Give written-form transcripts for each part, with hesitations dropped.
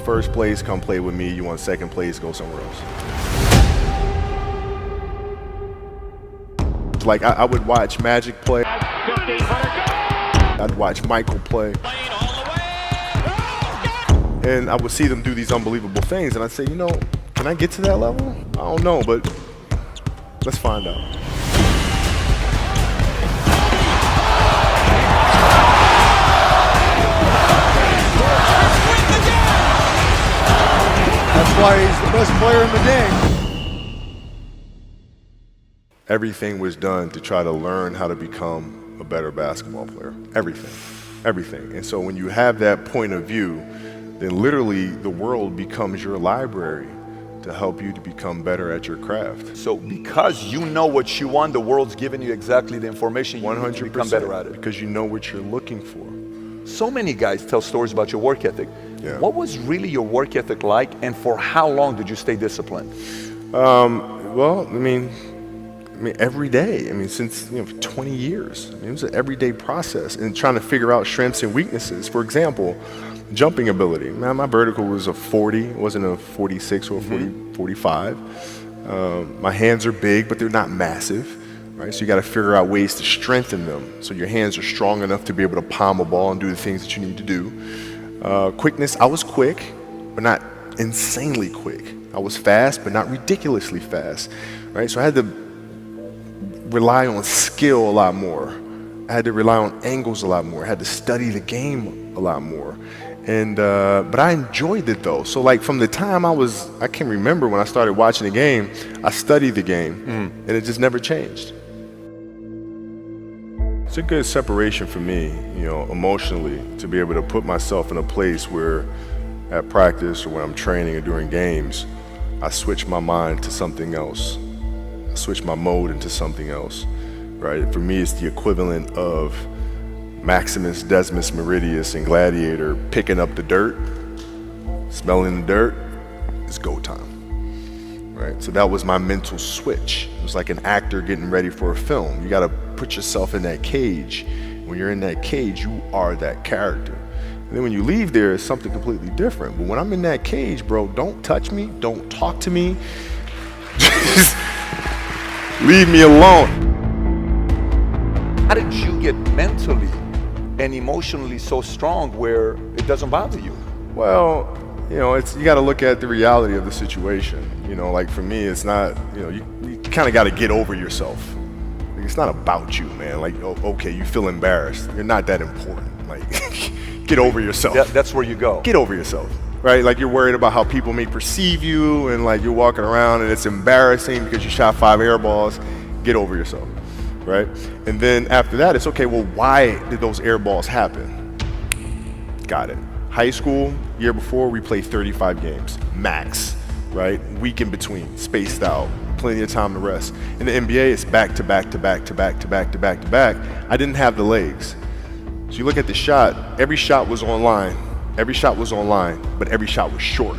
first place, come play with me. You want second place, go somewhere else. Like I would watch Magic play. I'd watch Michael play. And I would see them do these unbelievable things, and I'd say, you know, can I get to that level? I don't know, but let's find out. That's why he's the best player in the game. Everything was done to try to learn how to become a better basketball player. Everything. And so when you have that point of view, then literally the world becomes your library to help you to become better at your craft. So because you know what you want, the world's giving you exactly the information you need to become better at it. Because you know what you're looking for. So many guys tell stories about your work ethic. Yeah. What was really your work ethic like, and for how long did you stay disciplined? Well, I mean, every day. I mean, since 20 years. I mean, it was an everyday process, and trying to figure out strengths and weaknesses. For example, jumping ability. Man, my vertical was a 40, it wasn't a 46 or a 45. My hands are big, but they're not massive, right? So you got to figure out ways to strengthen them so your hands are strong enough to be able to palm a ball and do the things that you need to do. Quickness, I was quick, but not insanely quick. I was fast, but not ridiculously fast, right? So I had to rely on skill a lot more. I had to rely on angles a lot more. I had to study the game a lot more. And but I enjoyed it though. So like from the time I can remember when I started watching the game, I studied the game, and it just never changed. It's a good separation for me, emotionally, to be able to put myself in a place where at practice or when I'm training or during games, I switch my mind to something else. I switch my mode into something else, right? For me, it's the equivalent of Maximus Decimus Meridius in Gladiator picking up the dirt, smelling the dirt. It's go time, right? So that was my mental switch. It was like an actor getting ready for a film. You got to put yourself in that cage. When you're in that cage, you are that character. And then when you leave there, it's something completely different. But when I'm in that cage, bro, don't touch me, don't talk to me. Just leave me alone. How did you get mentally and emotionally so strong where it doesn't bother you? Well, you got to look at the reality of the situation. Like for me, it's not, you kind of got to get over yourself. It's not about you, man. Like, okay, you feel embarrassed. You're not that important. Like, get over yourself. That's where you go. Get over yourself, right? Like you're worried about how people may perceive you, and like you're walking around and it's embarrassing because you shot 5 air balls. Get over yourself, right? And then after that, it's okay, well, why did those air balls happen? Got it. High school, year before, we played 35 games, max, right? Week in between, spaced out, plenty of time to rest. In the NBA, it's back to back to back to back to back to back to back. I didn't have the legs. So you look at the shot, every shot was online, but every shot was short.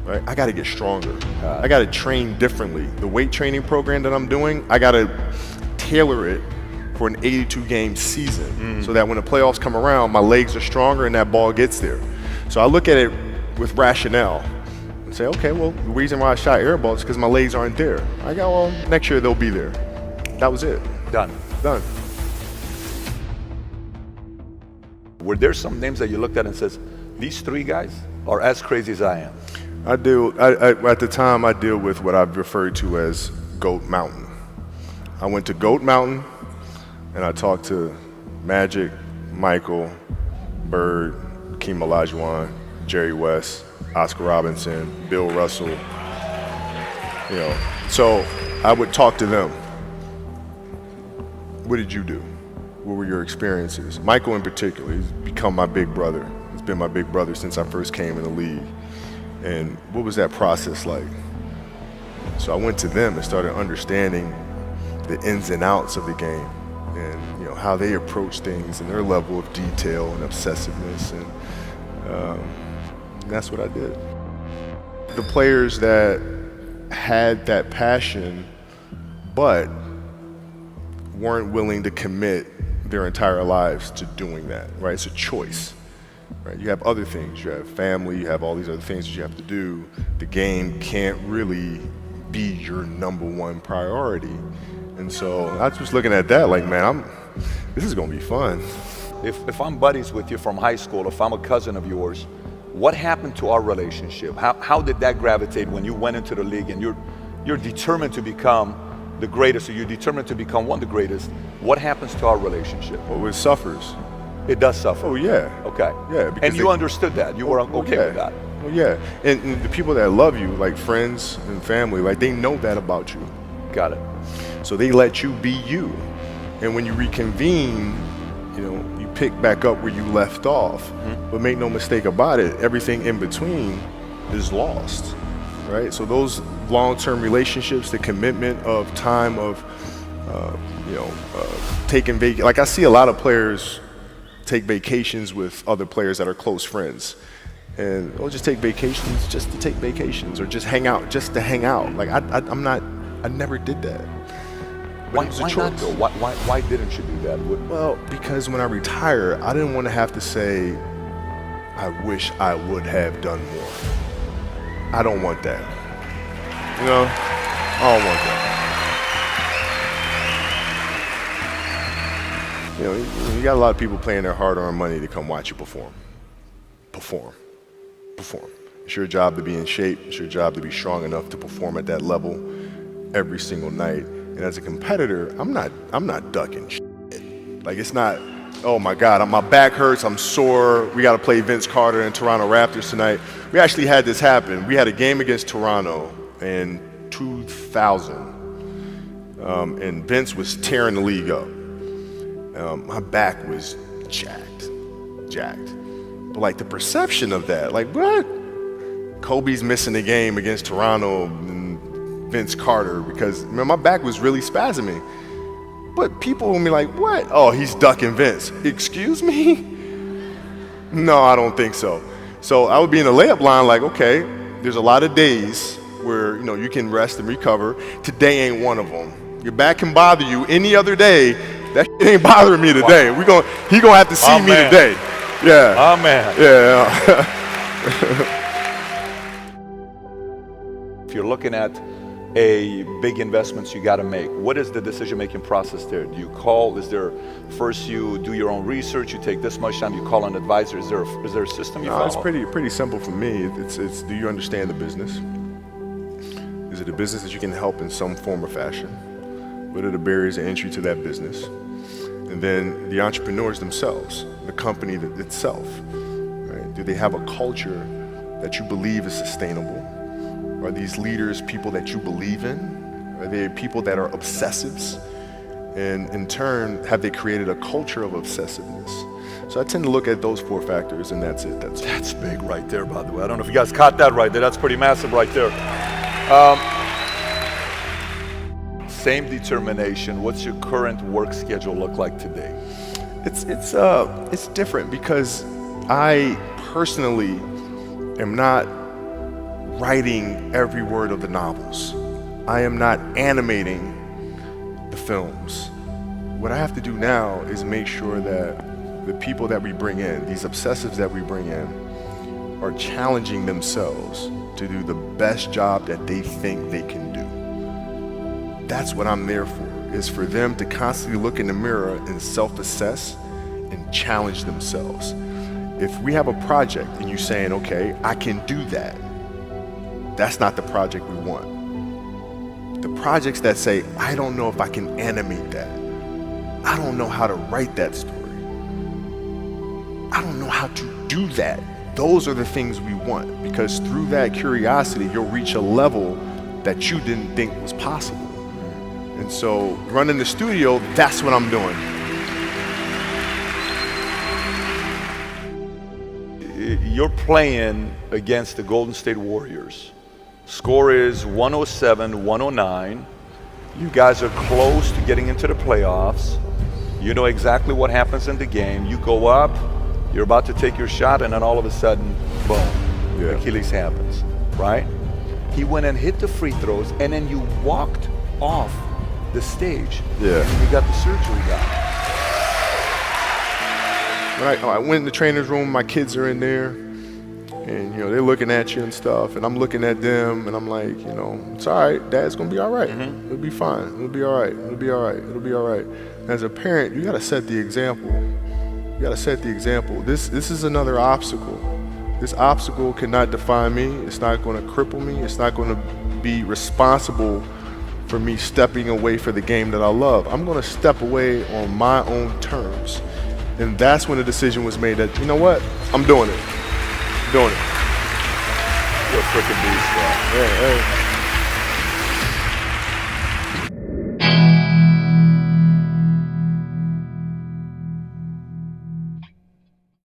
Right? I got to get stronger. I got to train differently. The weight training program that I'm doing, I got to tailor it for an 82-game season so that when the playoffs come around, my legs are stronger and that ball gets there. So I look at it with rationale and say, okay, well, the reason why I shot air balls is because my legs aren't there. I go, well, next year they'll be there. That was it. Done. Were there some names that you looked at and says, these 3 guys are as crazy as I am? At the time, I deal with what I've referred to as Goat Mountain. I went to Goat Mountain, and I talked to Magic, Michael, Bird, Hakeem Olajuwon, Jerry West, Oscar Robinson, Bill Russell. So I would talk to them. What did you do? What were your experiences? Michael in particular, he's become my big brother. He's been my big brother since I first came in the league. And what was that process like? So I went to them and started understanding the ins and outs of the game and how they approach things and their level of detail and obsessiveness, and that's what I did. The players that had that passion but weren't willing to commit their entire lives to doing that, right? It's a choice. right? You have other things. You have family. You have all these other things that you have to do. The game can't really be your number one priority. And so I was just looking at that like, man, this is gonna be fun. If I'm buddies with you from high school, if I'm a cousin of yours, what happened to our relationship? How did that gravitate when you went into the league and you're determined to become the greatest, or you're determined to become one of the greatest? What happens to our relationship? Well, it suffers. It does suffer. Oh yeah. Okay. Yeah. And you understood that. You were okay yeah. with that. Well, yeah. And the people that love you, like friends and family, like they know that about you. Got it. So they let you be you. And when you reconvene, you pick back up where you left off. Mm-hmm. But make no mistake about it, everything in between is lost, right? So those long-term relationships, the commitment of time of, taking vacation. Like I see a lot of players take vacations with other players that are close friends. And they'll just take vacations just to take vacations, or just hang out just to hang out. Like I never did that. Why not though? Why didn't you do that? Well, because when I retire, I didn't want to have to say, I wish I would have done more. I don't want that. I don't want that. You got a lot of people paying their hard-earned money to come watch you perform. It's your job to be in shape. It's your job to be strong enough to perform at that level every single night. And as a competitor, I'm not ducking shit. Like it's not, oh my God, my back hurts, I'm sore. We got to play Vince Carter and Toronto Raptors tonight. We actually had this happen. We had a game against Toronto in 2000, and Vince was tearing the league up. My back was jacked. But like the perception of that, like what? Kobe's missing the game against Toronto and Vince Carter because my back was really spasming. But people will be like, what? Oh, he's ducking Vince. Excuse me? No, I don't think so. So I would be in the layup line like, okay, there's a lot of days where you can rest and recover. Today ain't one of them. Your back can bother you any other day. That shit ain't bothering me today. Wow. He gonna have to see me today. Yeah. Oh man. Yeah. If you're looking at a big investments you got to make, what is the decision-making process there? Do you call? Is there first you do your own research? You take this much time. You call an advisor. Is there a system you follow? It's pretty simple for me. It's do you understand the business? Is it a business that you can help in some form or fashion? What are the barriers of entry to that business? And then the entrepreneurs themselves, the company itself, right? Do they have a culture that you believe is sustainable? Are these leaders people that you believe in? Are they people that are obsessives? And in turn, have they created a culture of obsessiveness? So I tend to look at those 4 factors, and that's it. That's big right there, by the way. I don't know if you guys caught that right there. That's pretty massive right there. Same determination. What's your current work schedule look like today? It's different because I personally am not writing every word of the novels. I am not animating the films. What I have to do now is make sure that the people that we bring in, these obsessives that we bring in, are challenging themselves to do the best job that they think they can do. That's what I'm there for, is for them to constantly look in the mirror and self-assess and challenge themselves. If we have a project and you're saying, okay, I can do that, that's not the project we want. The projects that say, I don't know if I can animate that. I don't know how to write that story. I don't know how to do that. Those are the things we want, because through that curiosity, you'll reach a level that you didn't think was possible. And so running the studio, that's what I'm doing. You're playing against the Golden State Warriors. Score is 107-109. You guys are close to getting into the playoffs. You know exactly what happens in the game. You go up, you're about to take your shot, and then all of a sudden, boom, Achilles happens, right? He went and hit the free throws, and then you walked off the stage. Yeah. And you got the surgery done. I went in the trainer's room, my kids are in there, and they're looking at you and stuff, and I'm looking at them, and I'm like, it's all right, Dad's gonna be all right. It'll be fine. It'll be all right. It'll be all right. It'll be all right. As a parent, you gotta set the example. You gotta set the example. This is another obstacle. This obstacle cannot define me. It's not gonna cripple me. It's not gonna be responsible for me stepping away for the game that I love. I'm gonna step away on my own terms. And that's when the decision was made that, you know what? I'm doing it. I'm doing it. You're a freaking beast, bro. Yeah, hey.